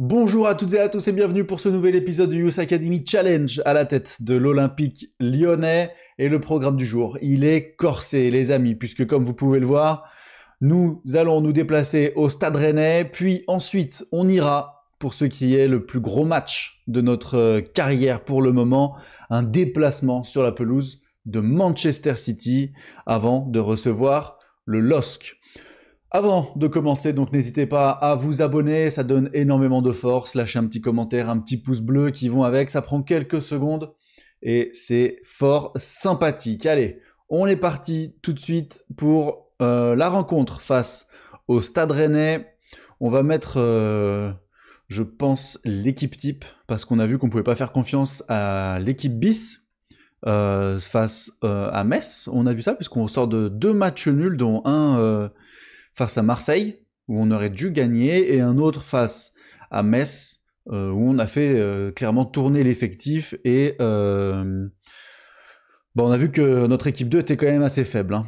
Bonjour à toutes et à tous et bienvenue pour ce nouvel épisode du Youth Academy Challenge à la tête de l'Olympique lyonnais. Et le programme du jour, il est corsé les amis, puisque comme vous pouvez le voir, nous allons nous déplacer au Stade Rennais, puis ensuite on ira pour ce qui est le plus gros match de notre carrière pour le moment, un déplacement sur la pelouse de Manchester City avant de recevoir le LOSC. Avant de commencer, donc n'hésitez pas à vous abonner, ça donne énormément de force, lâchez un petit commentaire, un petit pouce bleu qui vont avec, ça prend quelques secondes et c'est fort sympathique. Allez, on est parti tout de suite pour la rencontre face au Stade Rennais. On va mettre, je pense, l'équipe type, parce qu'on a vu qu'on pouvait pas faire confiance à l'équipe bis face à Metz. On a vu ça puisqu'on sort de 2 matchs nuls, dont un face à Marseille, où on aurait dû gagner, et un autre face à Metz, où on a fait clairement tourner l'effectif, et on a vu que notre équipe 2 était quand même assez faible.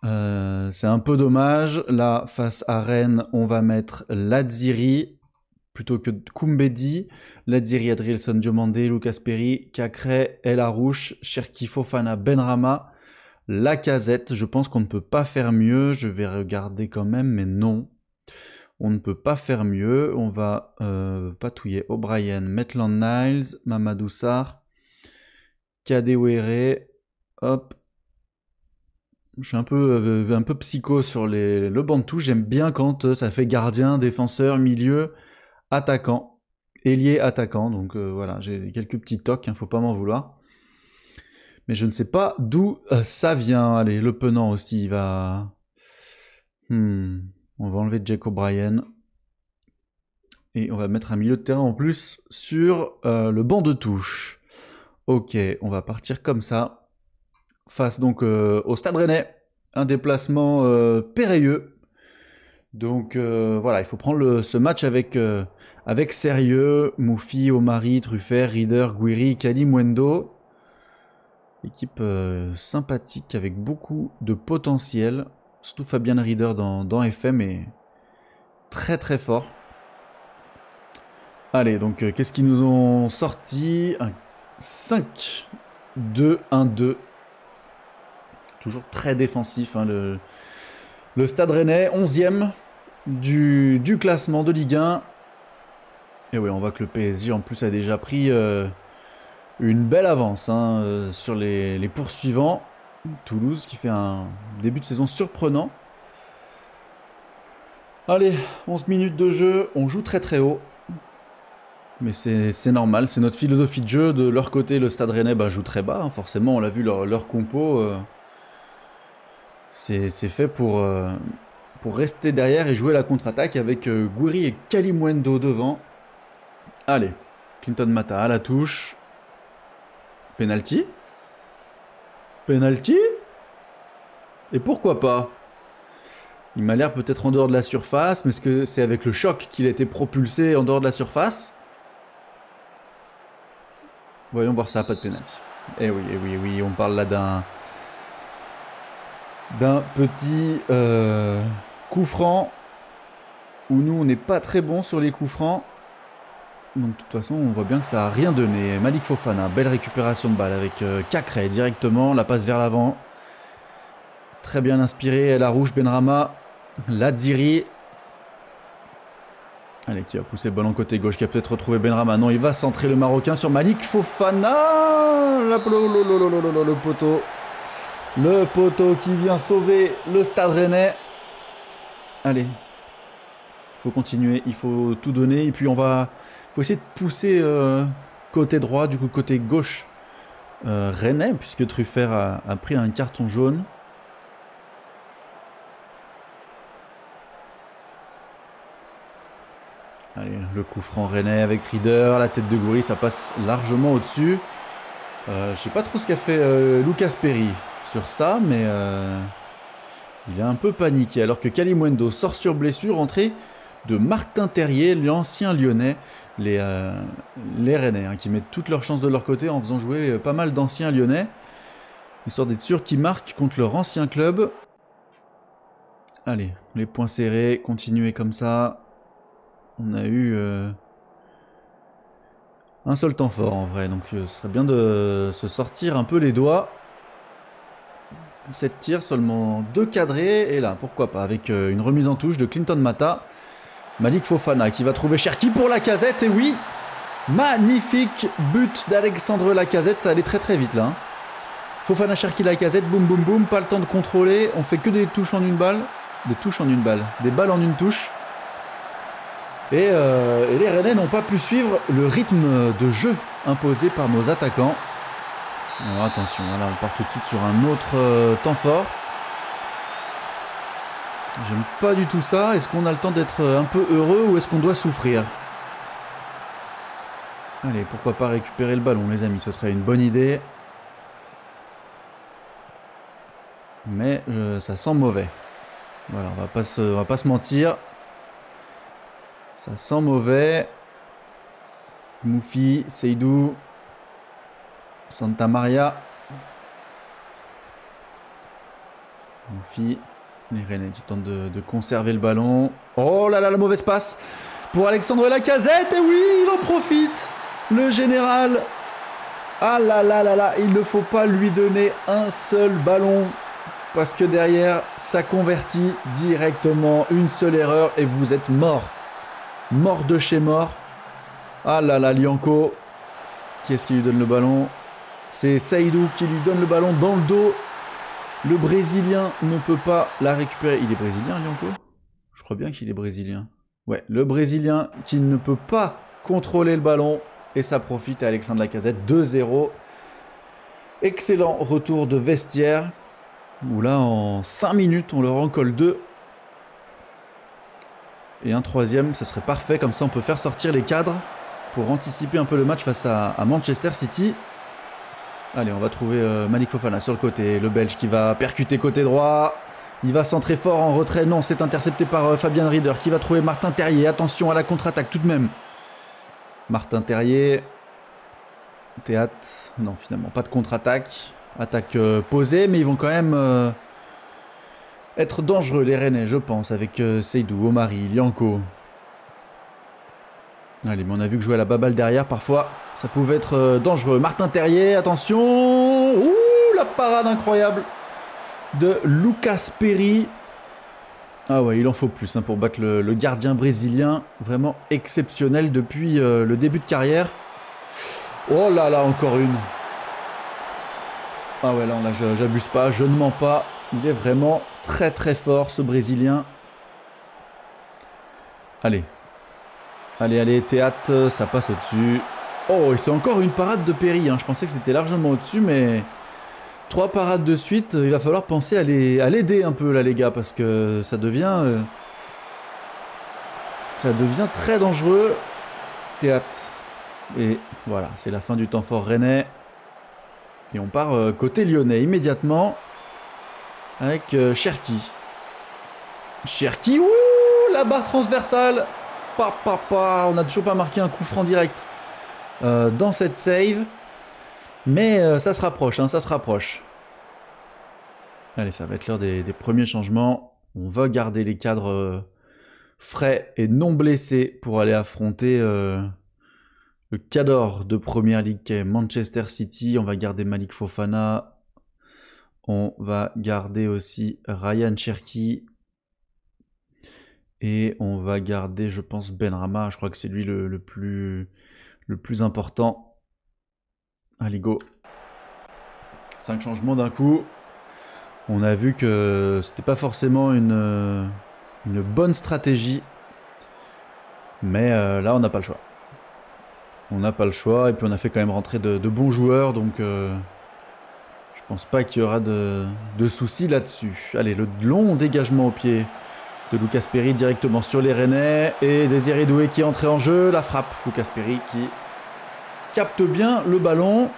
C'est un peu dommage. Là, face à Rennes, on va mettre Lazziri plutôt que Koumbedi. Lazziri, Adrielson, Diomandé, Lucas Perry, Cacré, El Arouche, Cherki, Fofana, Benrahma, Lacazette. Je pense qu'on ne peut pas faire mieux. Je vais regarder quand même, mais non. On ne peut pas faire mieux. On va patouiller O'Brien, Maitland-Niles, Mamadou Sarr, Kadewere. Hop. Je suis un peu psycho sur le banc de touche. J'aime bien quand ça fait gardien, défenseur, milieu, attaquant, ailier, attaquant. Donc voilà, j'ai quelques petits tocs, faut pas m'en vouloir. Mais je ne sais pas d'où ça vient. Allez, Le Penant aussi, il va... On va enlever Jack O'Brien. Et on va mettre un milieu de terrain en plus sur le banc de touche. Ok, on va partir comme ça. Face donc au Stade Rennais. Un déplacement périlleux. Donc voilà, il faut prendre ce match avec sérieux. Moufi, Omari, Truffert, Rieder, Guiri, Kali, Mwendo. Équipe sympathique avec beaucoup de potentiel. Surtout Fabien Rieder dans FM est très très fort. Allez, donc qu'est-ce qu'ils nous ont sorti? Un 5-2-1-2. Toujours très défensif. Le Stade Rennais, 11e du classement de Ligue 1. Et oui, on voit que le PSG en plus a déjà pris... une belle avance sur les poursuivants. Toulouse qui fait un début de saison surprenant. Allez, 11 minutes de jeu, on joue très très haut. Mais c'est normal, c'est notre philosophie de jeu. De leur côté, le Stade Rennais joue très bas, forcément, on l'a vu, leur compo. C'est fait pour rester derrière et jouer la contre-attaque avec Gouiri et Kalimwendo devant. Allez, Clinton Mata à la touche. Penalty? Penalty? Et pourquoi pas? Il m'a l'air peut-être en dehors de la surface, mais est-ce que c'est avec le choc qu'il a été propulsé en dehors de la surface? Voyons voir ça, pas de penalty. Eh oui, eh oui, eh oui, on parle là d'un petit coup franc, où nous on n'est pas très bon sur les coups francs. Donc de toute façon, on voit bien que ça n'a rien donné. Malik Fofana, belle récupération de balle avec Cacré directement, la passe vers l'avant. Très bien inspiré, la rouge, Benrahma, Lazziri. Allez, qui va pousser le ballon côté gauche, qui a peut-être retrouvé Benrahma. Non, il va centrer le Marocain sur Malik Fofana. Le poteau. Le poteau qui vient sauver le Stade Rennais. Allez, il faut continuer, il faut tout donner. Et puis on va... faut essayer de pousser côté droit, du coup côté gauche Rennais, puisque Truffert a pris un carton jaune. Allez, le coup franc Rennais avec Rieder, la tête de Gouiri, ça passe largement au-dessus. Je sais pas trop ce qu'a fait Lucas Perry sur ça, mais il est un peu paniqué. Alors que Kalimwendo sort sur blessure, entrée de Martin Terrier, l'ancien Lyonnais. Les Rennais, qui mettent toutes leurs chances de leur côté en faisant jouer pas mal d'anciens Lyonnais, histoire d'être sûr qu'ils marquent contre leur ancien club. Allez, les points serrés, continuez comme ça. On a eu Un seul temps fort en vrai, donc ce serait bien de se sortir un peu les doigts. 7 tirs, seulement 2 cadrés, et là, pourquoi pas, avec une remise en touche de Clinton Mata. Malik Fofana qui va trouver Cherki pour Lacazette, et oui, magnifique but d'Alexandre Lacazette, ça allait très très vite là. Hein. Fofana, Cherki, Lacazette, boum boum boum, pas le temps de contrôler, on fait que des touches en une balle, des balles en une touche. Et les Rennais n'ont pas pu suivre le rythme de jeu imposé par nos attaquants. Alors attention, là on part tout de suite sur un autre temps fort. J'aime pas du tout ça. Est-ce qu'on a le temps d'être un peu heureux ou est-ce qu'on doit souffrir? Allez, pourquoi pas récupérer le ballon les amis, ce serait une bonne idée. Mais ça sent mauvais. Voilà, on va pas se mentir. Ça sent mauvais. Moufi, Seydou, Santa Maria. Moufi, les Rennais qui tentent de conserver le ballon. Oh là là, la mauvaise passe pour Alexandre Lacazette. Et oui, il en profite. Le général. Ah là là là là, il ne faut pas lui donner un seul ballon. Parce que derrière, ça convertit directement. Une seule erreur et vous êtes mort. Mort de chez mort. Ah là là, Lianco. Qui est-ce qui lui donne le ballon? C'est Seydou qui lui donne le ballon dans le dos. Le Brésilien ne peut pas la récupérer. Il est brésilien, Lianco? Je crois bien qu'il est brésilien. Ouais, le Brésilien qui ne peut pas contrôler le ballon. Et ça profite à Alexandre Lacazette. 2-0. Excellent retour de vestiaire. Où là, en 5 minutes, on leur en colle 2. Et un troisième, ça serait parfait. Comme ça, on peut faire sortir les cadres pour anticiper un peu le match face à Manchester City. Allez, on va trouver Malik Fofana sur le côté. Le Belge qui va percuter côté droit. Il va centrer fort en retrait. Non, c'est intercepté par Fabien Rieder qui va trouver Martin Terrier. Attention à la contre-attaque tout de même. Martin Terrier. Théâtre. Non, finalement, pas de contre-attaque. Attaque posée, mais ils vont quand même être dangereux, les Rennais, je pense, avec Seydou, Omari, Lianco. Allez, mais on a vu que jouer à la baballe derrière, parfois, ça pouvait être dangereux. Martin Terrier, attention. Ouh, la parade incroyable de Lucas Perry. Ah ouais, il en faut plus hein, pour battre le gardien brésilien. Vraiment exceptionnel depuis le début de carrière. Oh là là, encore une. Ah ouais, là j'abuse pas, je ne mens pas. Il est vraiment très très fort ce Brésilien. Allez. Allez, allez, Théâtre, ça passe au-dessus. Oh, et c'est encore une parade de Perry. Hein. Je pensais que c'était largement au-dessus, mais 3 parades de suite. Il va falloir penser à l'aider un peu là, les gars, parce que ça devient très dangereux. Théâtre. Et voilà, c'est la fin du temps fort rennais. Et on part côté lyonnais immédiatement avec Cherki. Cherki, ouh, la barre transversale. On a toujours pas marqué un coup franc direct dans cette save. Mais ça se rapproche, hein, ça se rapproche. Allez, ça va être l'heure des premiers changements. On va garder les cadres frais et non blessés pour aller affronter le cadre de Première Ligue qui est Manchester City. On va garder Malik Fofana. On va garder aussi Ryan Cherki. Et on va garder, je pense, Benrahma. Je crois que c'est lui le plus important. Allez, go. 5 changements d'un coup. On a vu que c'était pas forcément une bonne stratégie. Mais là, on n'a pas le choix. On n'a pas le choix. Et puis, on a fait quand même rentrer de bons joueurs. Donc, je pense pas qu'il y aura de soucis là-dessus. Allez, le long dégagement au pied de Lucas Perry directement sur les Rennais. Et Désiré Doué qui est entré en jeu. La frappe. Lucas Perry qui capte bien le ballon.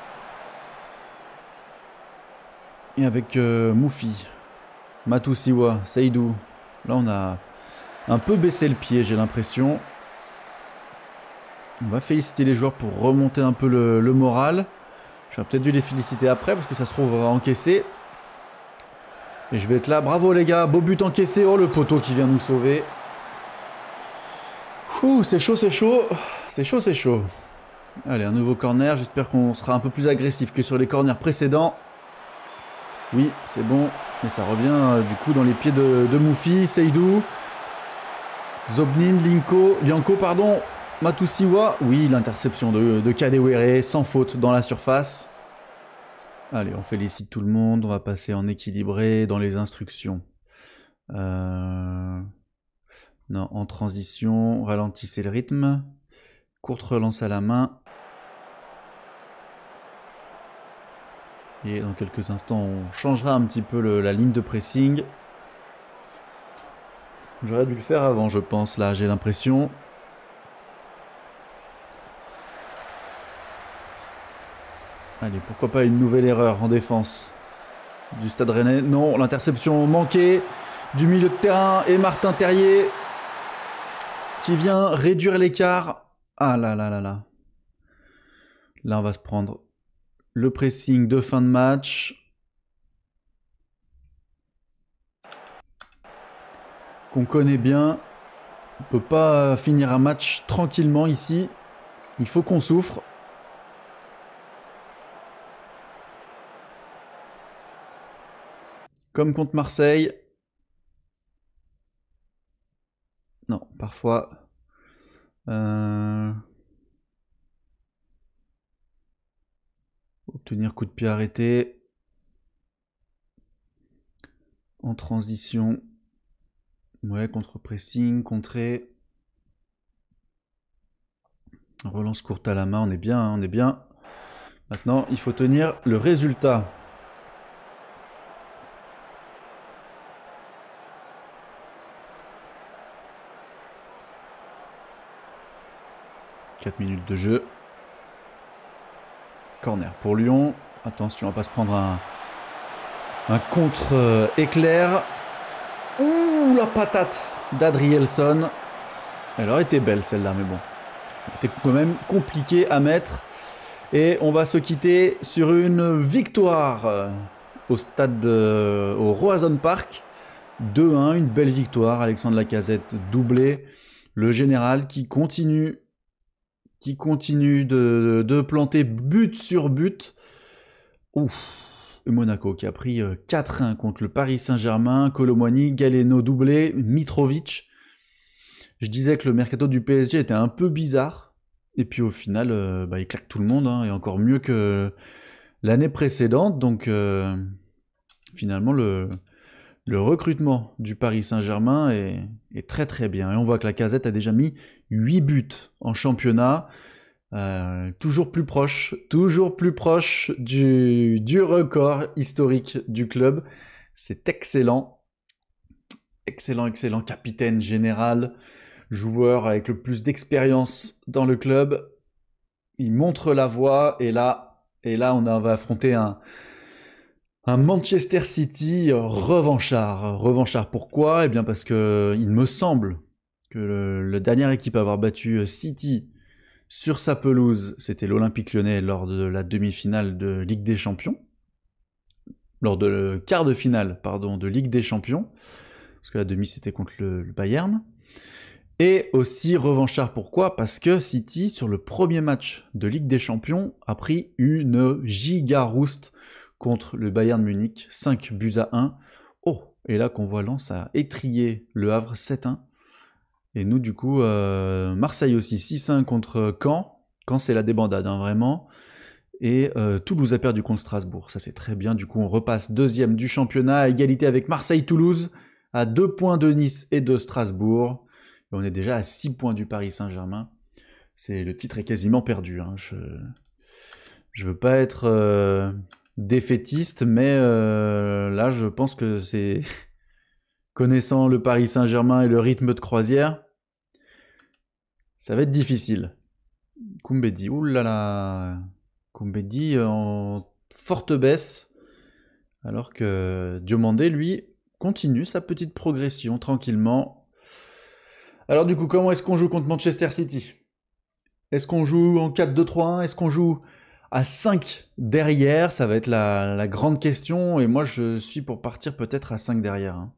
Et avec Moufi, Matoussiwa, Seydou. Là, on a un peu baissé le pied, j'ai l'impression. On va féliciter les joueurs pour remonter un peu le moral. J'aurais peut-être dû les féliciter après, parce que ça se trouve, on va encaisser. Et je vais être là. Bravo les gars, beau but encaissé. Oh, le poteau qui vient nous sauver. Ouh, c'est chaud, c'est chaud. C'est chaud, c'est chaud. Allez, un nouveau corner. J'espère qu'on sera un peu plus agressif que sur les corners précédents. Oui, c'est bon. Mais ça revient du coup dans les pieds de Moufi, Seydou. Zobnin, Lianco, pardon. Matusiwa. Oui, l'interception de Kadewere, sans faute dans la surface. Allez, on félicite tout le monde. On va passer en équilibré dans les instructions. Non, en transition, ralentissez le rythme. Courte relance à la main. Et dans quelques instants, on changera un petit peu la ligne de pressing. J'aurais dû le faire avant, je pense, là, j'ai l'impression. Allez, pourquoi pas une nouvelle erreur en défense du Stade Rennais. Non, l'interception manquée du milieu de terrain et Martin Terrier qui vient réduire l'écart. Ah là là là là. Là, on va se prendre le pressing de fin de match. Qu'on connaît bien. On ne peut pas finir un match tranquillement ici. Il faut qu'on souffre. Comme contre Marseille. Non, parfois... Obtenir coup de pied arrêté. En transition. Ouais, contre-pressing, contré. Relance courte à la main, on est bien, hein, on est bien. Maintenant, il faut tenir le résultat. « 4 minutes de jeu. Corner pour Lyon. Attention, on va pas se prendre un contre-éclair. Ouh, la patate d'Adrielson. Elle aurait été belle celle-là, mais bon. C'était quand même compliqué à mettre. Et on va se quitter sur une victoire au stade au Roazhon Park. 2-1, une belle victoire. Alexandre Lacazette doublé. Le général qui continue de planter but sur but. Ouf. Et Monaco qui a pris 4-1 contre le Paris Saint-Germain. Kolo Muani, Galeno doublé, Mitrovic. Je disais que le mercato du PSG était un peu bizarre. Et puis au final, il claque tout le monde, hein, et encore mieux que l'année précédente. Donc finalement, le recrutement du Paris Saint-Germain est très très bien. Et on voit que Lacazette a déjà mis 8 buts en championnat. Toujours plus proche du record historique du club. C'est excellent. Excellent. Capitaine général, joueur avec le plus d'expérience dans le club. Il montre la voie et là on va affronter un Manchester City revanchard. Revanchard pourquoi ? Eh bien parce que il me semble que la dernière équipe à avoir battu City sur sa pelouse, c'était l'Olympique Lyonnais lors de la demi-finale de Ligue des Champions. Lors de le quart de finale, pardon, de Ligue des Champions. Parce que la demi, c'était contre le Bayern. Et aussi revanchard, pourquoi ? Parce que City, sur le premier match de Ligue des Champions, a pris une giga rouste contre le Bayern Munich, 5 buts à 1. Oh, et là qu'on voit Lens a étrié le Havre 7-1. Et nous, du coup, Marseille aussi, 6-1 contre Caen. Caen, c'est la débandade, hein, vraiment. Et Toulouse a perdu contre Strasbourg. Ça, c'est très bien. Du coup, on repasse deuxième du championnat, à égalité avec Marseille-Toulouse, à 2 points de Nice et de Strasbourg. Et on est déjà à 6 points du Paris Saint-Germain. Le titre est quasiment perdu. Hein. Je veux pas être défaitiste, mais là, je pense que c'est... Connaissant le Paris Saint-Germain et le rythme de croisière, ça va être difficile. Koumbedi, oulala. Koumbedi en forte baisse, alors que Diomandé, lui, continue sa petite progression tranquillement. Alors du coup, comment est-ce qu'on joue contre Manchester City ? Est-ce qu'on joue en 4-2-3-1 ? Est-ce qu'on joue à 5 derrière ? Ça va être la grande question, et moi je suis pour partir peut-être à 5 derrière. Hein.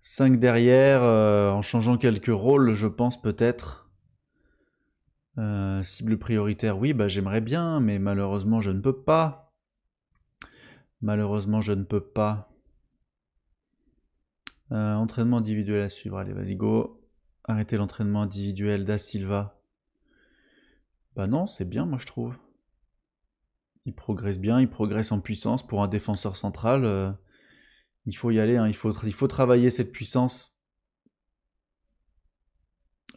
5 derrière, en changeant quelques rôles, je pense peut-être. Cible prioritaire, oui, bah j'aimerais bien, mais malheureusement je ne peux pas. Malheureusement je ne peux pas. Entraînement individuel à suivre, allez vas-y go. Arrêtez l'entraînement individuel Da Silva. Bah non, c'est bien moi je trouve. Il progresse bien, il progresse en puissance pour un défenseur central. Il faut y aller, hein, il faut travailler cette puissance.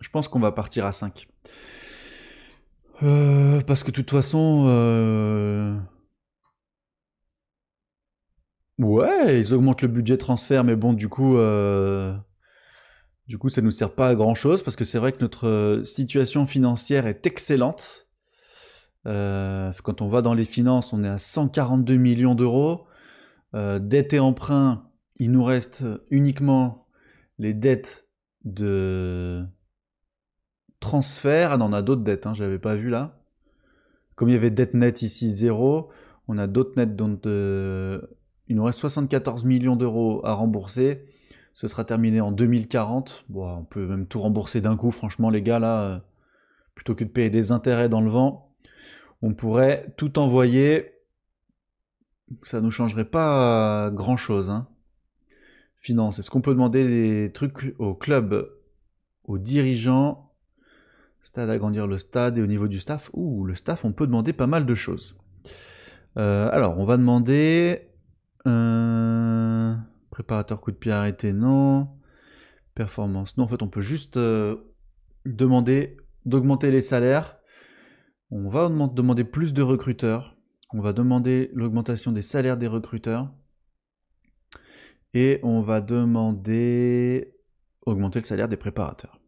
Je pense qu'on va partir à 5. Parce que de toute façon... Ouais, ils augmentent le budget transfert, mais bon, du coup, ça nous sert pas à grand chose parce que c'est vrai que notre situation financière est excellente. Quand on va dans les finances, on est à 142 millions d'euros. Dette et emprunt, il nous reste uniquement les dettes de transfert. Ah non, on a d'autres dettes, hein, je l'avais pas vu là. Comme il y avait dette nette ici 0, on a d'autres nettes dont il nous reste 74 millions d'euros à rembourser. Ce sera terminé en 2040. Bon, on peut même tout rembourser d'un coup, franchement, les gars, là, plutôt que de payer des intérêts dans le vent, on pourrait tout envoyer. Ça ne nous changerait pas grand-chose. Hein. Finance, est-ce qu'on peut demander des trucs au club, aux dirigeants? Stade, agrandir le stade et au niveau du staff. Ouh, le staff, on peut demander pas mal de choses. Alors, on va demander... préparateur coup de pied arrêté, non. Performance, non. En fait, on peut juste demander d'augmenter les salaires. On va demander plus de recruteurs. On va demander l'augmentation des salaires des recruteurs. Et on va demander augmenter le salaire des préparateurs.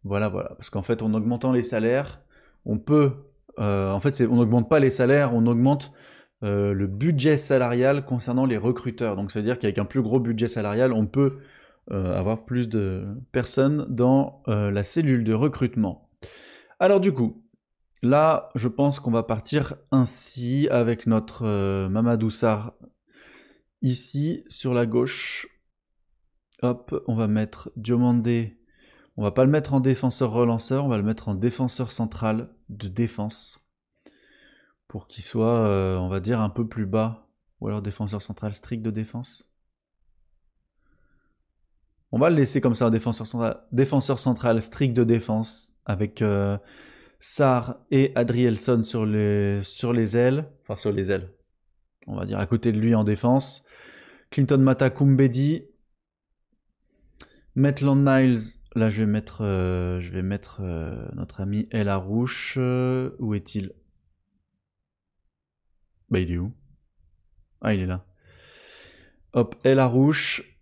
Voilà. Parce qu'en fait, en augmentant les salaires, on peut... en fait, on n'augmente pas les salaires, on augmente le budget salarial concernant les recruteurs. Donc, ça veut dire qu'avec un plus gros budget salarial, on peut avoir plus de personnes dans la cellule de recrutement. Alors du coup, là, je pense qu'on va partir ainsi avec notre Mamadou Sarr ici sur la gauche. Hop, on va mettre Diomandé. On va pas le mettre en défenseur relanceur, on va le mettre en défenseur central de défense. Pour qu'il soit, on va dire, un peu plus bas. Ou alors défenseur central strict de défense. On va le laisser comme ça, défenseur central strict de défense, avec Sarr et Adrielson sur les ailes. Enfin, sur les ailes. On va dire à côté de lui en défense. Clinton Mata Kumbedi. Maitland Niles. Là, je vais mettre notre ami El Arouche. Où est-il? Bah, il est où? Ah, il est là. Hop, El Arouche.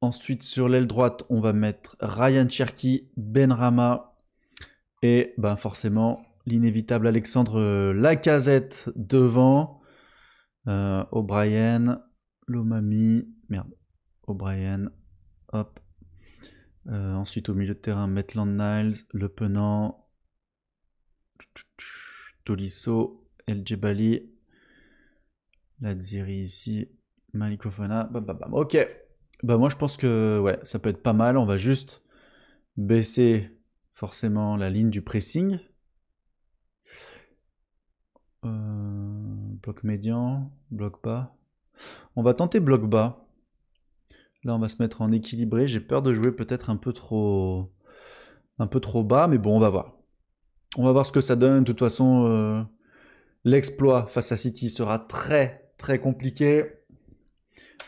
Ensuite, sur l'aile droite, on va mettre Ryan Cherki, Benrahma et ben forcément l'inévitable Alexandre Lacazette devant. O'Brien, Lomami, merde, O'Brien, hop. Ensuite, au milieu de terrain, Maitland Niles, Le Penant, Tolisso, El Djebali, Ladziri ici, Malik Fofana, ok. Bah moi je pense que ouais, ça peut être pas mal. On va juste baisser forcément la ligne du pressing. Bloc médian, bloc bas. On va tenter bloc bas. Là on va se mettre en équilibré. J'ai peur de jouer peut-être un peu trop bas, mais bon on va voir. On va voir ce que ça donne. De toute façon, l'exploit face à City sera très très compliqué.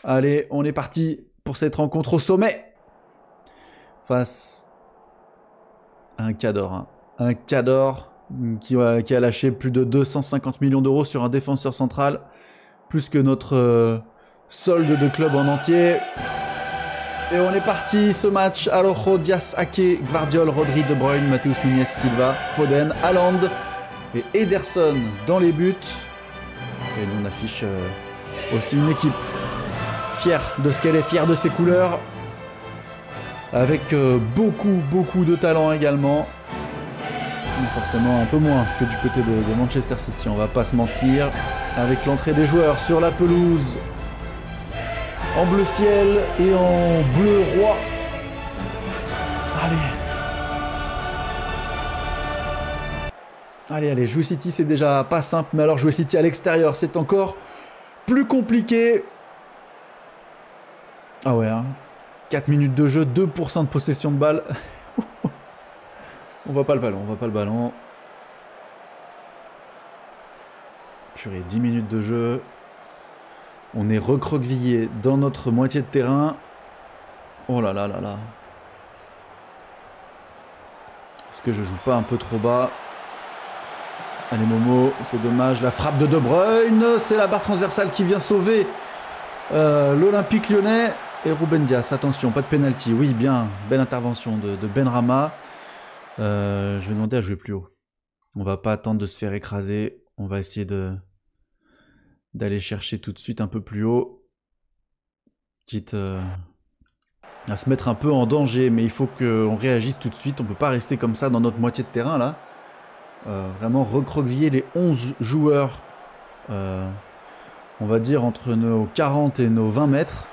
Allez, on est parti pour cette rencontre au sommet face à un Cador. Hein. Un Cador qui a lâché plus de 250 millions d'euros sur un défenseur central, plus que notre solde de club en entier. Et on est parti, ce match. Araujo, Dias, Ake, Gvardiol, Rodri, De Bruyne, Matheus Nunes, Silva, Foden, Haaland et Ederson dans les buts. Et nous on affiche aussi une équipe fière de ce qu'elle est, fière de ses couleurs, avec beaucoup de talent également, mais forcément un peu moins que du côté de Manchester City, on va pas se mentir, avec l'entrée des joueurs sur la pelouse, en bleu ciel et en bleu roi. Allez. Allez, allez, jouer City, c'est déjà pas simple, mais alors jouer City à l'extérieur, c'est encore plus compliqué. Ah ouais, hein. 4 minutes de jeu, 2% de possession de balle. On voit pas le ballon, on voit pas le ballon. Purée, 10 minutes de jeu. On est recroquevillé dans notre moitié de terrain. Oh là là là là. Est-ce que je joue pas un peu trop bas? Allez Momo, c'est dommage. La frappe de De Bruyne. C'est la barre transversale qui vient sauver l'Olympique Lyonnais. Et Ruben Dias, attention, pas de penalty. Oui, bien, belle intervention de Benrahma. Je vais demander à jouer plus haut. On va pas attendre de se faire écraser. On va essayer d'aller chercher tout de suite un peu plus haut. Quitte à se mettre un peu en danger. Mais il faut qu'on réagisse tout de suite. On peut pas rester comme ça dans notre moitié de terrain là. Vraiment recroqueviller les 11 joueurs. On va dire entre nos 40 et nos 20 mètres.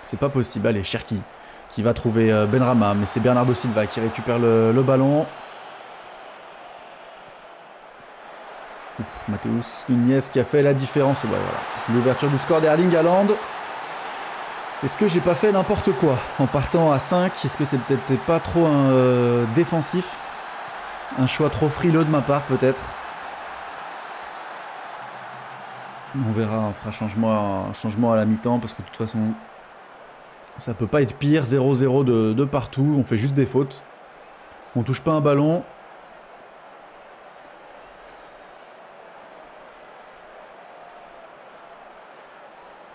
C'est pas possible. Allez, Cherki qui va trouver Benrahma. Mais c'est Bernardo Silva qui récupère le ballon. Matheus Nunes qui a fait la différence. Ouais, voilà. L'ouverture du score d'Erling Haaland. Est-ce que j'ai pas fait n'importe quoi en partant à 5? Est-ce que c'est peut-être pas trop défensif? Un choix trop frileux de ma part peut-être. On verra, on fera changement à la mi-temps parce que de toute façon ça peut pas être pire. 0-0 de partout, on fait juste des fautes. On touche pas un ballon.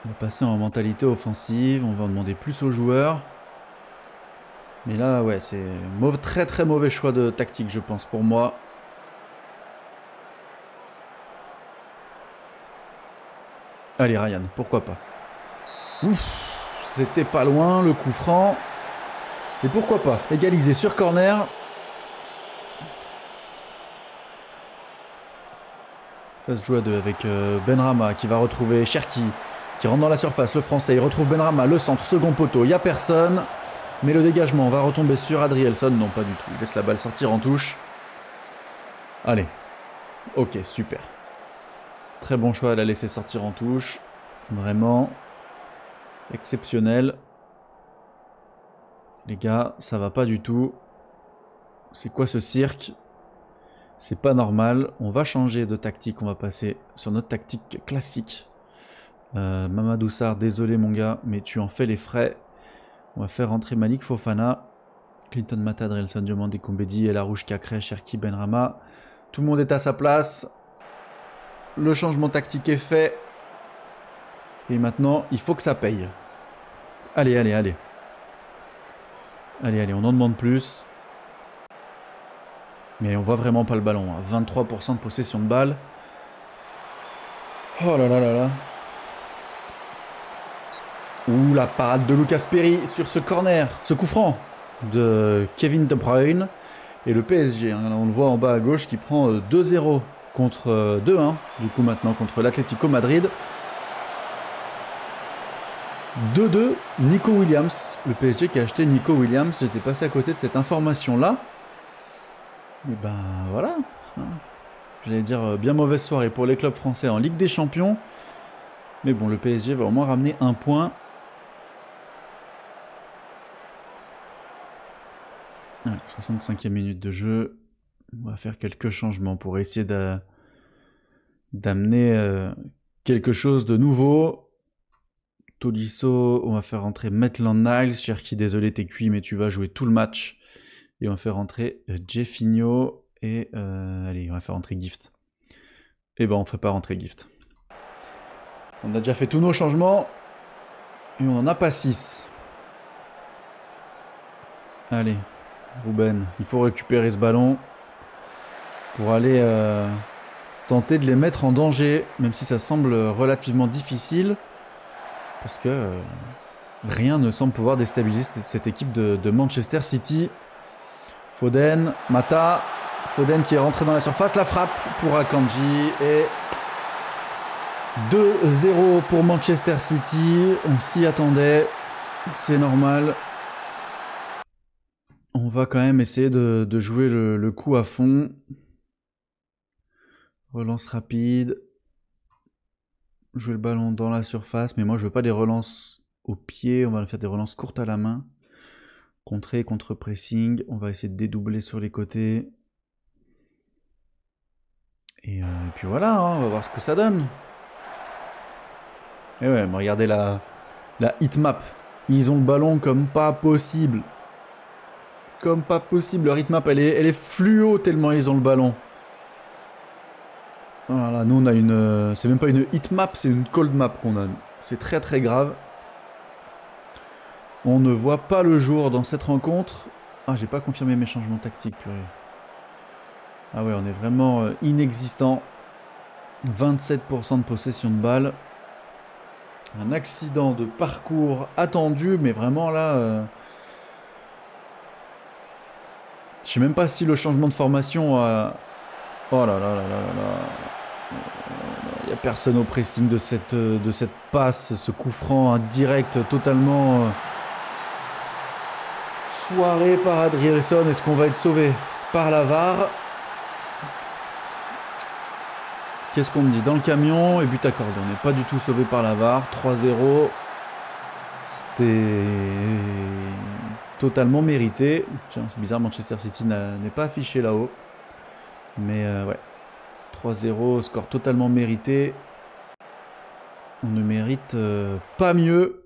On va passer en mentalité offensive, on va en demander plus aux joueurs. Mais là, ouais, c'est très très mauvais choix de tactique, je pense, pour moi. Allez, Ryan, pourquoi pas. Ouf, c'était pas loin, le coup franc. Et pourquoi pas, égaliser sur corner. Ça se joue à deux avec Benrahma qui va retrouver Cherki. Qui rentre dans la surface, le français, il retrouve Benrahma, le centre, second poteau, il n'y a personne. Mais le dégagement va retomber sur Adrielson, non pas du tout, il laisse la balle sortir en touche. Allez, ok, super. Très bon choix à la laisser sortir en touche, vraiment exceptionnel. Les gars, ça va pas du tout. C'est quoi ce cirque? C'est pas normal, on va changer de tactique, on va passer sur notre tactique classique. Mamadou Sarr, désolé mon gars, mais tu en fais les frais. On va faire rentrer Malik Fofana, Clinton Mata, Adrielson Diomandé, Koumbedi, El Arouche, Kakré, Cherki, Benrahma. Tout le monde est à sa place. Le changement tactique est fait. Et maintenant, il faut que ça paye. Allez, allez, allez. Allez, allez, on en demande plus. Mais on voit vraiment pas le ballon. 23% de possession de balle. Oh là là là là. Ouh, la parade de Lucas Perry sur ce corner, ce coup franc de Kevin De Bruyne. Et le PSG, hein, on le voit en bas à gauche, qui prend 2-0 contre 2-1, du coup maintenant contre l'Atlético Madrid. 2-2, Nico Williams, le PSG qui a acheté Nico Williams. J'étais passé à côté de cette information-là. Et ben voilà. J'allais dire bien mauvaise soirée pour les clubs français en Ligue des Champions. Mais bon, le PSG va au moins ramener un point. Ouais, 65e minute de jeu. On va faire quelques changements pour essayer d'amener quelque chose de nouveau. Tolisso, on va faire rentrer Maitland-Niles. Cherki, désolé, t'es cuit, mais tu vas jouer tout le match. Et on va faire rentrer Jeffinho. Et allez, on va faire rentrer Gift. Et ben, on ne ferait pas rentrer Gift. On a déjà fait tous nos changements. Et on n'en a pas 6. Allez, Ruben, il faut récupérer ce ballon pour aller tenter de les mettre en danger, même si ça semble relativement difficile, parce que rien ne semble pouvoir déstabiliser cette équipe de Manchester City. Foden, Mata, Foden qui est rentré dans la surface, la frappe pour Akanji et 2-0 pour Manchester City. On s'y attendait, c'est normal. On va quand même essayer de jouer le coup à fond. Relance rapide. Jouer le ballon dans la surface, mais moi je veux pas des relances au pied, on va faire des relances courtes à la main. Contrer, contre-pressing, on va essayer de dédoubler sur les côtés. Et puis voilà, hein, on va voir ce que ça donne. Et ouais, mais regardez la hitmap. Ils ont le ballon comme pas possible. Comme pas possible, leur hitmap elle est fluo tellement ils ont le ballon. Voilà, nous on a une... c'est même pas une hitmap, c'est une cold map qu'on a. C'est très très grave. On ne voit pas le jour dans cette rencontre. Ah, j'ai pas confirmé mes changements tactiques, purée. Ah ouais, on est vraiment inexistant. 27% de possession de balle. Un accident de parcours attendu, mais vraiment là... Je sais même pas si le changement de formation a... Oh là là là là là là. Il n'y a personne au pressing de cette passe, ce coup franc indirect totalement foiré par Adrierson. Est-ce qu'on va être sauvé par la VAR? Qu'est-ce qu'on me dit? Dans le camion et but accordé. On n'est pas du tout sauvé par la VAR. 3-0. C'était totalement mérité. Tiens, c'est bizarre, Manchester City n'est pas affiché là-haut. Mais ouais. 3-0, score totalement mérité. On ne mérite pas mieux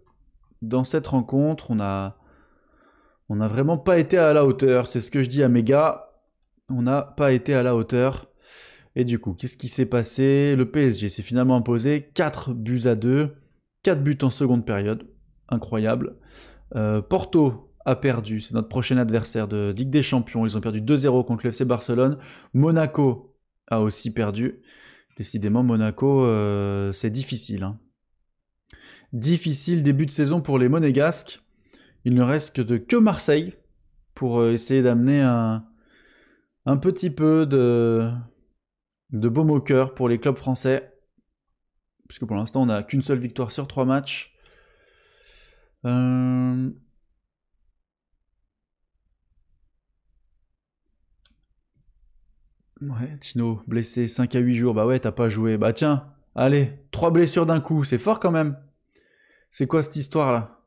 dans cette rencontre. On a vraiment pas été à la hauteur. C'est ce que je dis à mes gars. On n'a pas été à la hauteur. Et du coup, qu'est-ce qui s'est passé? Le PSG s'est finalement imposé 4-2. 4 buts en seconde période. Incroyable. Porto a perdu. C'est notre prochain adversaire de Ligue des Champions. Ils ont perdu 2-0 contre le FC Barcelone. Monaco a aussi perdu. Décidément, Monaco, c'est difficile. Hein. Difficile début de saison pour les Monégasques. Il ne reste que Marseille pour essayer d'amener un petit peu de baume au cœur pour les clubs français. Puisque pour l'instant, on n'a qu'une seule victoire sur 3 matchs. Ouais, Tino, blessé 5 à 8 jours. Bah ouais, t'as pas joué. Bah tiens, allez, 3 blessures d'un coup. C'est fort quand même. C'est quoi cette histoire-là?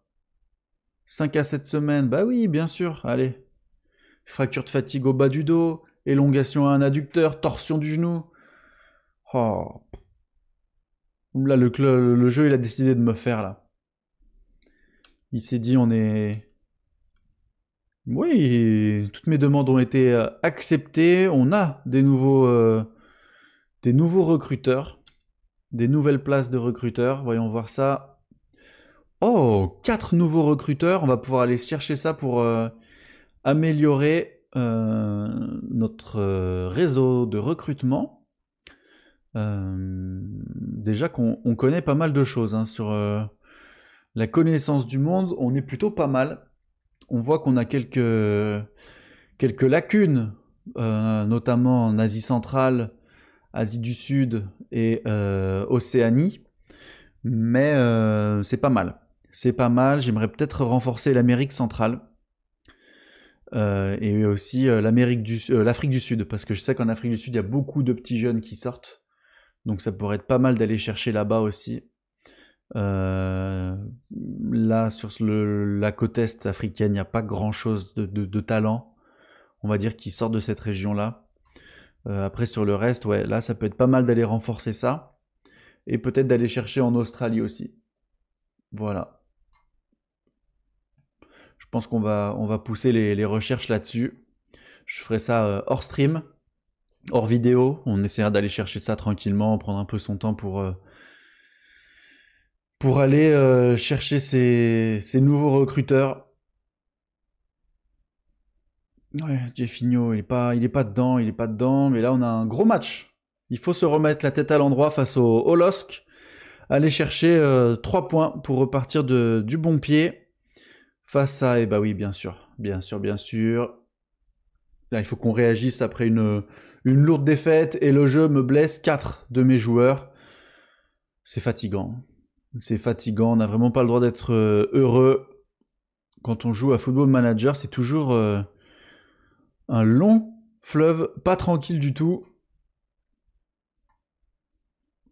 5 à 7 semaines. Bah oui, bien sûr. Allez. Fracture de fatigue au bas du dos. Élongation à un adducteur. Torsion du genou. Oh. Là, le jeu, il a décidé de me faire, là. Il s'est dit, on est... Oui, toutes mes demandes ont été acceptées. On a des nouveaux recruteurs. Des nouvelles places de recruteurs. Voyons voir ça. Oh, 4 nouveaux recruteurs. On va pouvoir aller chercher ça pour améliorer notre réseau de recrutement. Déjà qu'on connaît pas mal de choses hein, sur la connaissance du monde. On est plutôt pas mal. On voit qu'on a quelques lacunes, notamment en Asie centrale, Asie du Sud et Océanie. Mais c'est pas mal. C'est pas mal. J'aimerais peut-être renforcer l'Amérique centrale. Et aussi l'Afrique du Sud. Parce que je sais qu'en Afrique du Sud, il y a beaucoup de petits jeunes qui sortent. Donc ça pourrait être pas mal d'aller chercher là-bas aussi. Là, sur la côte est africaine, il n'y a pas grand-chose de talent, on va dire, qui sort de cette région-là. Après, sur le reste, ouais, là, ça peut être pas mal d'aller renforcer ça. Et peut-être d'aller chercher en Australie aussi. Voilà. Je pense qu'on va pousser les recherches là-dessus. Je ferai ça hors stream, hors vidéo. On essaiera d'aller chercher ça tranquillement, prendre un peu son temps pour aller chercher ces nouveaux recruteurs. Ouais, Jeffinho, il est pas dedans, mais là on a un gros match. Il faut se remettre la tête à l'endroit face au LOSC, aller chercher 3 points pour repartir du bon pied face à, eh bah oui, bien sûr. Là, il faut qu'on réagisse après une lourde défaite et le jeu me blesse 4 de mes joueurs. C'est fatigant. On n'a vraiment pas le droit d'être heureux. Quand on joue à Football Manager, c'est toujours un long fleuve, pas tranquille du tout.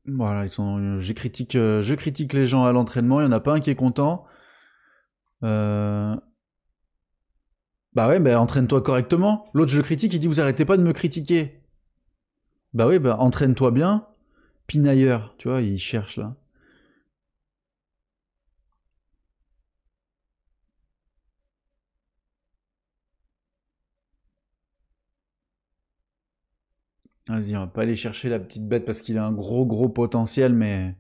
Voilà, je critique les gens à l'entraînement, il n'y en a pas un qui est content. Bah ouais, bah entraîne-toi correctement. L'autre, je le critique, il dit vous arrêtez pas de me critiquer. Bah oui, bah entraîne-toi bien. Pinailleur, tu vois, il cherche là. Vas-y, on va pas aller chercher la petite bête parce qu'il a un gros potentiel, mais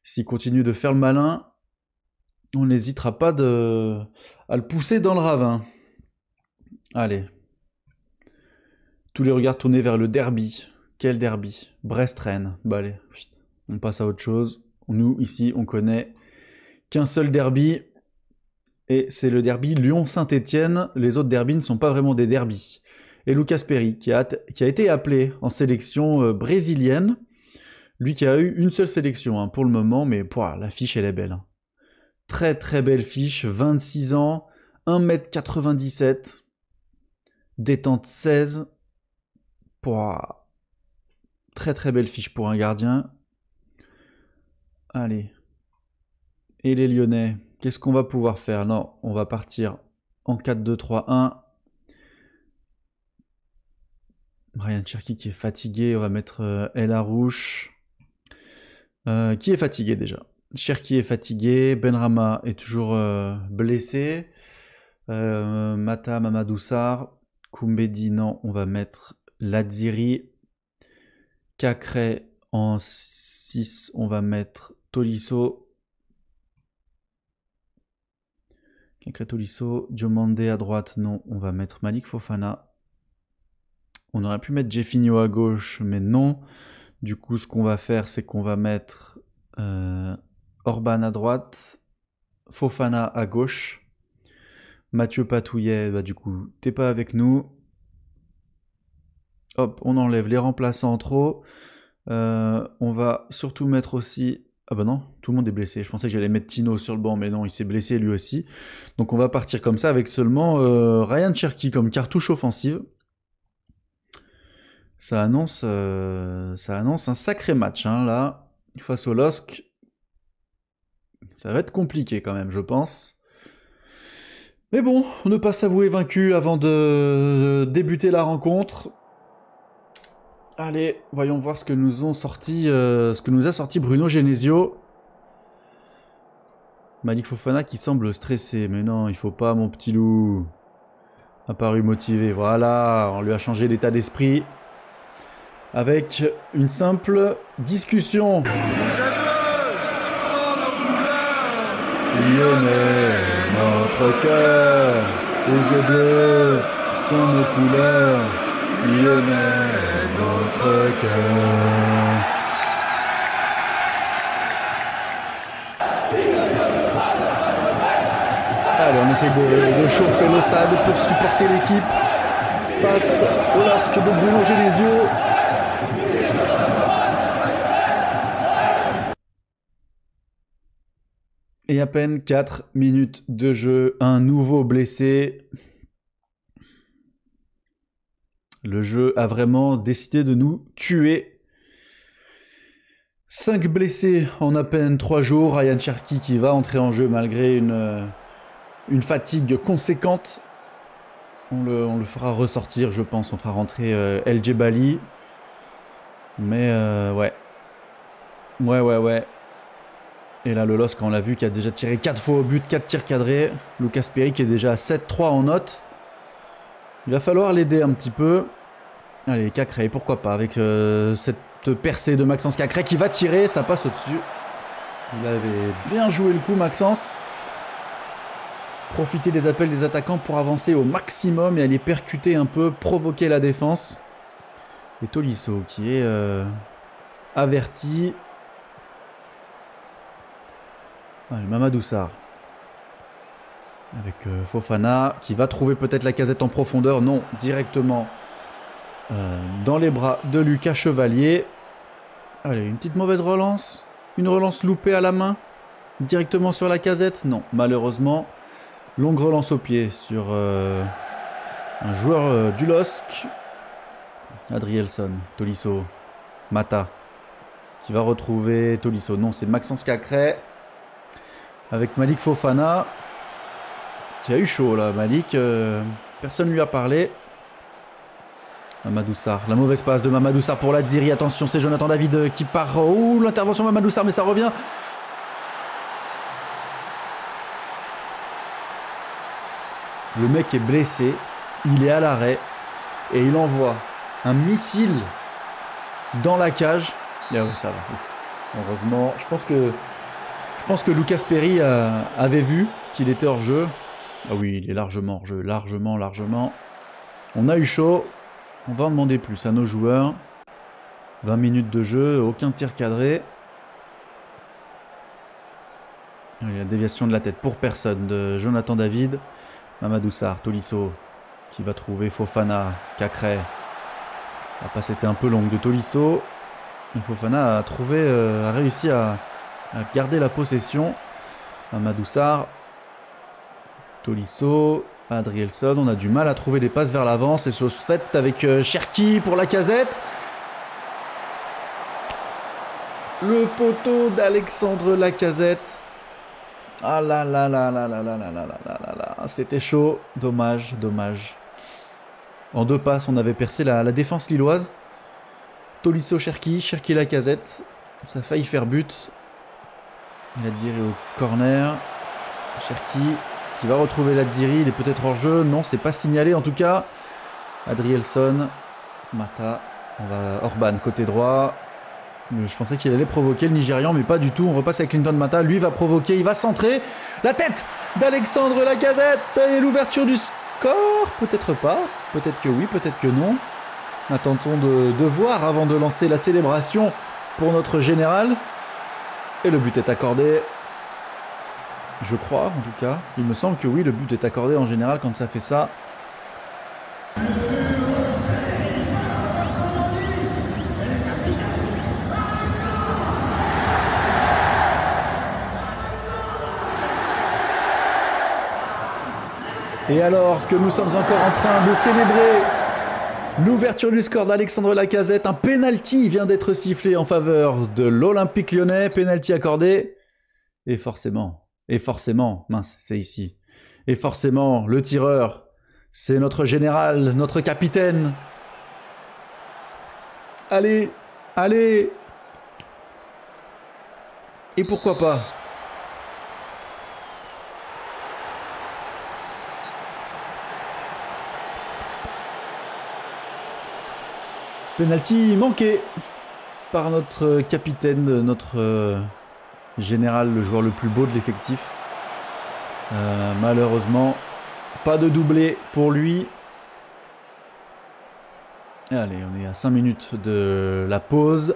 s'il continue de faire le malin, on n'hésitera pas à le pousser dans le ravin. Allez. Tous les regards tournés vers le derby. Quel derby? Brest-Rennes. Bah allez, on passe à autre chose. Nous, ici, on connaît qu'un seul derby, et c'est le derby Lyon-Saint-Étienne. Les autres derbys ne sont pas vraiment des derbys. Et Lucas Perry, qui a été appelé en sélection brésilienne, lui qui a eu une seule sélection hein, pour le moment, mais la fiche elle est belle. Hein. Très belle fiche, 26 ans, 1m97, détente 16, très belle fiche pour un gardien. Allez. Et les Lyonnais, qu'est-ce qu'on va pouvoir faire? Non, on va partir en 4-2-3-1. Ryan Cherki qui est fatigué, on va mettre El Harouche. Qui est fatigué déjà? Cherki est fatigué, Benrahma est toujours blessé. Mata, Mamadou Sarr. Koumbedi, non, on va mettre Ladziri. Cacré en 6, on va mettre Tolisso. Cacré Tolisso. Diomandé à droite, non, on va mettre Malik Fofana. On aurait pu mettre Jeffinho à gauche, mais non. Du coup, ce qu'on va faire, c'est qu'on va mettre Orban à droite, Fofana à gauche. Mathieu Patouillet, bah du coup, t'es pas avec nous. Hop, on enlève les remplaçants en trop. On va surtout mettre aussi... Ah bah non, tout le monde est blessé. Je pensais que j'allais mettre Tino sur le banc, mais non, il s'est blessé lui aussi. Donc on va partir comme ça avec seulement Ryan Cherki comme cartouche offensive. Ça annonce un sacré match, hein, là, face au LOSC. Ça va être compliqué quand même, je pense. Mais bon, ne pas s'avouer vaincu avant de débuter la rencontre. Allez, voyons voir ce que nous a sorti Bruno Genesio. Malik Fofana qui semble stressé, mais non, il faut pas, mon petit loup. Apparu motivé, voilà, on lui a changé l'état d'esprit. Avec une simple discussion. Lyonnais, notre cœur, rouge et bleu, sont nos couleurs. Lyonnais, notre cœur. Allez, on essaie de chauffer le stade pour supporter l'équipe face au LOSC de Bruno Genesio. Et à peine 4 minutes de jeu, un nouveau blessé. Le jeu a vraiment décidé de nous tuer. 5 blessés en à peine 3 jours. Ryan Cherki qui va entrer en jeu malgré une fatigue conséquente. On le fera ressortir, je pense. On fera rentrer El Djebali. Mais ouais. Ouais. Et là, le LOSC, on l'a vu, qui a déjà tiré 4 fois au but, 4 tirs cadrés. Lucas Perry qui est déjà à 7-3 en note. Il va falloir l'aider un petit peu. Allez, Cacré, pourquoi pas, avec cette percée de Maxence Cacré qui va tirer, ça passe au-dessus. Il avait bien joué le coup, Maxence. Profiter des appels des attaquants pour avancer au maximum et aller percuter un peu, provoquer la défense. Et Tolisso qui est averti. Allez, Mamadou Sarr. Avec Fofana qui va trouver peut-être la casette en profondeur. Non, directement dans les bras de Lucas Chevalier. Allez, une petite mauvaise relance. Une relance loupée à la main. Directement sur la casette. Non, malheureusement. Longue relance au pied sur un joueur du LOSC. Adrielson, Tolisso, Mata. qui va retrouver Tolisso. Non, c'est Maxence Cacré avec Malik Fofana qui a eu chaud là. Malik, personne ne lui a parlé. Mamadou Sarr, la mauvaise passe de Mamadou Sarr pour Ladziri. Attention, c'est Jonathan David qui part. Ouh, l'intervention de Mamadou Sarr, mais ça revient. Le mec est blessé, il est à l'arrêt et il envoie un missile dans la cage. Et ouais, ça va, ouf. Heureusement, je pense que Lucas Perry avait vu qu'il était hors jeu. Ah oui, il est largement hors jeu, largement. On a eu chaud. On va en demander plus à nos joueurs. 20 minutes de jeu, aucun tir cadré. Allez, la déviation de la tête pour personne de Jonathan David. Mamadou Sarr, Tolisso qui va trouver Fofana, Cacré. La passe était un peu longue de Tolisso. Mais Fofana a réussi à garder la possession. Mamadou Sarr, Tolisso, Adrielson. On a du mal à trouver des passes vers l'avant. C'est chose faite avec Cherki pour Lacazette. Le poteau d'Alexandre Lacazette. Ah là là là là là là là là là là là. C'était chaud. Dommage. En 2 passes, on avait percé la défense lilloise. Tolisso, Cherki Lacazette. Ça a failli faire but. Il a tiré au corner. Cherki qui va retrouver Ladziri. Il est peut-être hors jeu. Non, c'est pas signalé en tout cas. Adrielson. Mata. Orban côté droit. Je pensais qu'il allait provoquer le Nigérian, mais pas du tout. On repasse avec Clinton Mata. Lui va provoquer, il va centrer. La tête d'Alexandre Lacazette et l'ouverture du score. Peut-être pas. Peut-être que oui, peut-être que non. Attendons de voir avant de lancer la célébration pour notre général. Et le but est accordé. Je crois, en tout cas. Il me semble que oui, le but est accordé en général quand ça fait ça. Et alors que nous sommes encore en train de célébrer l'ouverture du score d'Alexandre Lacazette, un penalty vient d'être sifflé en faveur de l'Olympique Lyonnais, penalty accordé. Et forcément, mince, c'est ici. Et forcément, le tireur, c'est notre général, notre capitaine. Allez. Et pourquoi pas ? Penalty manqué par notre capitaine, notre général, le joueur le plus beau de l'effectif. Malheureusement, pas de doublé pour lui. Allez, on est à 5 minutes de la pause.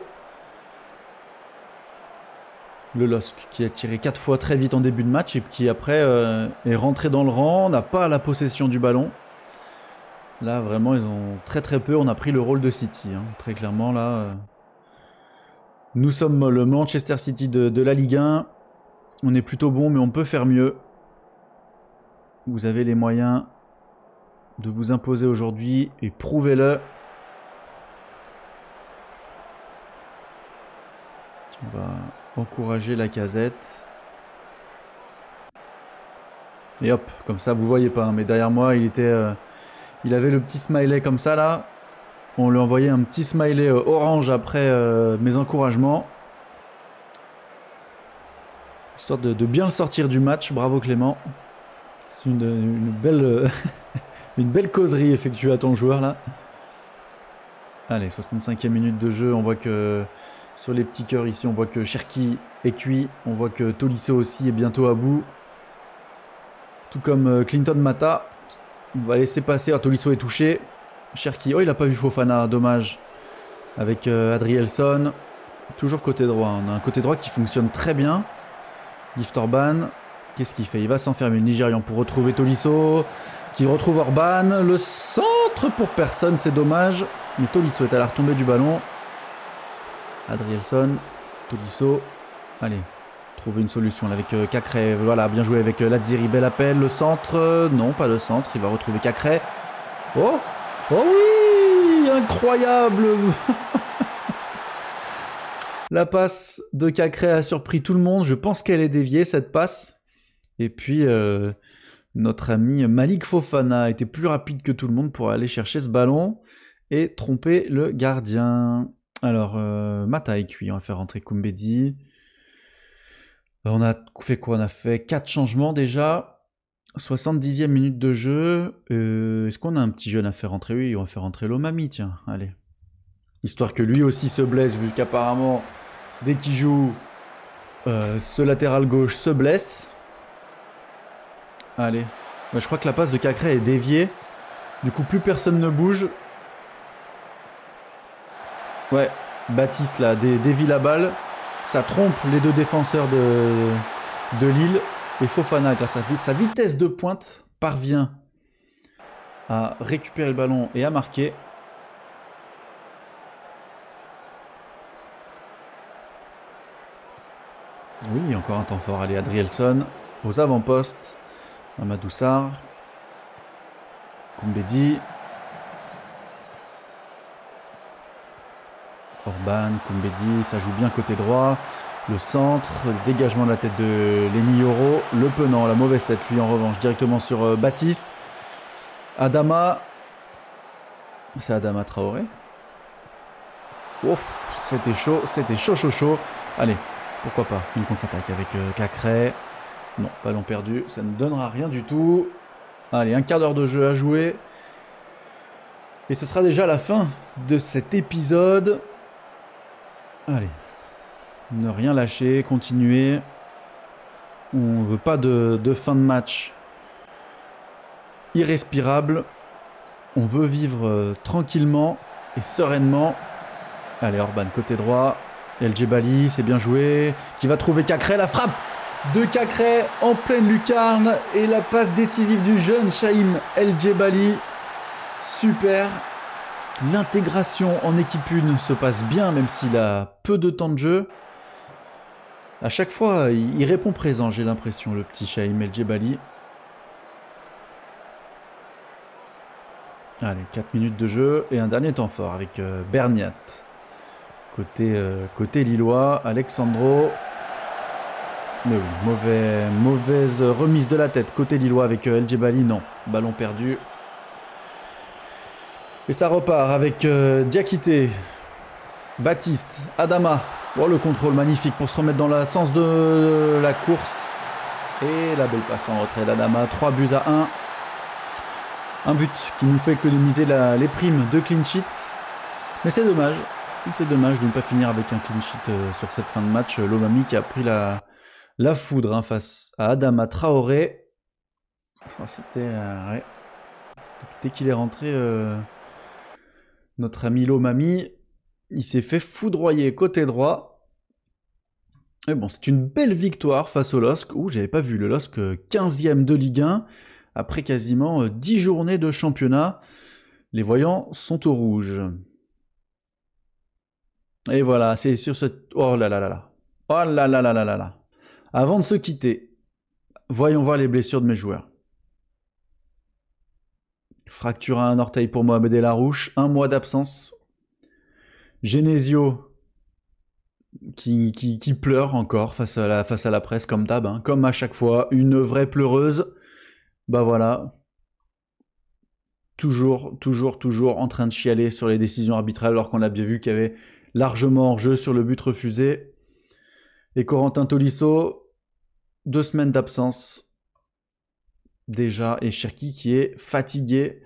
Le LOSC qui a tiré 4 fois très vite en début de match et qui après est rentré dans le rang, n'a pas la possession du ballon. Là, vraiment, ils ont très peu. On a pris le rôle de City. Hein. Très clairement, là. Nous sommes le Manchester City de la Ligue 1. On est plutôt bon, mais on peut faire mieux. Vous avez les moyens de vous imposer aujourd'hui et prouvez-le. On va encourager Lacazette. Et hop, comme ça, vous voyez pas. Hein, mais derrière moi, il avait le petit smiley comme ça là. On lui envoyait un petit smiley orange après mes encouragements. Histoire de bien le sortir du match. Bravo Clément. C'est une belle, une belle causerie effectuée à ton joueur là. Allez, 65e minute de jeu. On voit que sur les petits cœurs ici, on voit que Cherki est cuit. On voit que Tolisso aussi est bientôt à bout. Tout comme Clinton Mata. On va laisser passer. Ah, Tolisso est touché. Cherki. Oh, il n'a pas vu Fofana. Dommage. Avec Adrielson. Toujours côté droit. On a un côté droit qui fonctionne très bien. Gift Orban. Qu'est-ce qu'il fait? Il va s'enfermer le Nigérian pour retrouver Tolisso. Qui retrouve Orban. Le centre pour personne. C'est dommage. Mais Tolisso est à la retombée du ballon. Adrielson. Tolisso. Allez. Trouver une solution avec Cacré. Voilà, bien joué avec Ladziri. Bel appel. Le centre. Non, pas le centre. Il va retrouver Cacré. Oh! Oh oui! Incroyable! La passe de Cacré a surpris tout le monde. Je pense qu'elle est déviée, cette passe. Et puis, notre ami Malik Fofana a été plus rapide que tout le monde pour aller chercher ce ballon et tromper le gardien. Alors, Mata est cuit. On va faire rentrer Koumbedi. On a fait quoi? On a fait 4 changements déjà. 70e minute de jeu. Est-ce qu'on a un petit jeune à faire rentrer? Oui, on va faire rentrer Lomami, tiens. Allez. Histoire que lui aussi se blesse, vu qu'apparemment, dès qu'il joue, ce latéral gauche se blesse. Allez. Je crois que la passe de Cacré est déviée. Du coup, plus personne ne bouge. Ouais, Baptiste là, dévie la balle. Ça trompe les deux défenseurs de Lille. Et Fofana, grâce à sa vitesse de pointe, parvient à récupérer le ballon et à marquer. Oui, encore un temps fort. Allez, Adrielson aux avant-postes. Amadou Sarr. Koumbedi. Orban, Koumbedi, ça joue bien côté droit. Le centre, le dégagement de la tête de Lenny Yoro. Le Penant, la mauvaise tête, lui en revanche, directement sur Baptiste. Adama. C'est Adama Traoré. Ouf, c'était chaud, chaud. Allez, pourquoi pas, une contre-attaque avec Cacré. Non, ballon perdu, ça ne donnera rien du tout. Allez, un quart d'heure de jeu à jouer. Et ce sera déjà la fin de cet épisode. Allez, ne rien lâcher, continuer. On ne veut pas de fin de match irrespirable. On veut vivre tranquillement et sereinement. Allez, Orban, côté droit. El Djebali, c'est bien joué. Qui va trouver Cacré, la frappe de Cacré en pleine lucarne. Et la passe décisive du jeune Chaim El Djebali. Super. L'intégration en équipe 1 se passe bien, même s'il a peu de temps de jeu. À chaque fois, il répond présent, j'ai l'impression, le petit Chaim El Djebali. Allez, 4 minutes de jeu et un dernier temps fort avec Berniat. Côté lillois, Alexandro. Mais oui, mauvaise remise de la tête. Côté lillois avec El Djebali, non. Ballon perdu. Et ça repart avec Diakité, Baptiste, Adama. Oh, le contrôle magnifique pour se remettre dans le sens de la course. Et la belle passe en retrait d'Adama. 3 buts à 1. Un but qui nous fait économiser les primes de clean sheet. Mais c'est dommage. C'est dommage de ne pas finir avec un clean sheet sur cette fin de match. Lomami qui a pris la foudre face à Adama Traoré. Oh, c'était... ouais. Dès qu'il est rentré... Notre ami Lomami, il s'est fait foudroyer côté droit. Et bon, c'est une belle victoire face au LOSC. Ouh, j'avais pas vu le LOSC 15e de Ligue 1. Après quasiment 10 journées de championnat. Les voyants sont au rouge. Et voilà, c'est sur cette... Oh là là là là. Oh là là là là là là. Avant de se quitter, voyons voir les blessures de mes joueurs. Fracture à un orteil pour Mohamed El Arouche, 1 mois d'absence. Genesio qui pleure encore face à la presse comme d'hab, hein, comme à chaque fois, une vraie pleureuse. Bah voilà. Toujours en train de chialer sur les décisions arbitrales alors qu'on a bien vu qu'il y avait largement hors-jeu sur le but refusé. Et Corentin Tolisso, 2 semaines d'absence. Déjà, et Cherki qui est fatigué.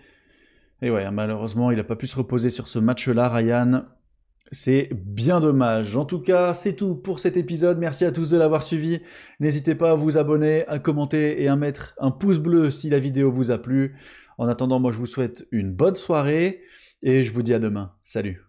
Et ouais, malheureusement, il n'a pas pu se reposer sur ce match-là, Ryan. C'est bien dommage. En tout cas, c'est tout pour cet épisode. Merci à tous de l'avoir suivi. N'hésitez pas à vous abonner, à commenter et à mettre un pouce bleu si la vidéo vous a plu. En attendant, moi je vous souhaite une bonne soirée et je vous dis à demain. Salut.